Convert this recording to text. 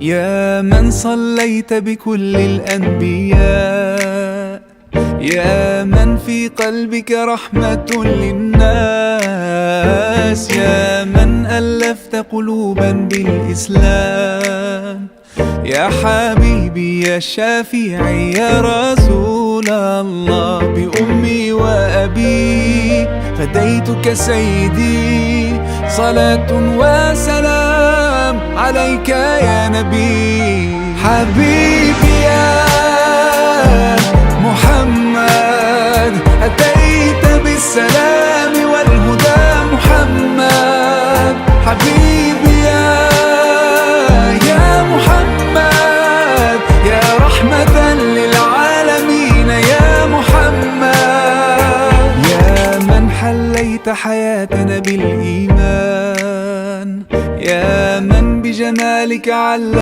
يا من صليت بكل الأنبياء، يا من في قلبك رحمة للناس، يا من ألفت قلوبا بالإسلام، يا حبيبي يا شافعي يا رسول الله، بأمي وأبي فديتك سيدي، صلاة وسلام عليك يا نبي. حبيبي يا محمد أتيت بالسلام والهدى محمد، حبيبي يا محمد يا رحمة للعالمين يا محمد، يا من حليت حياتنا بالإيمان، يا من بجمالك علّم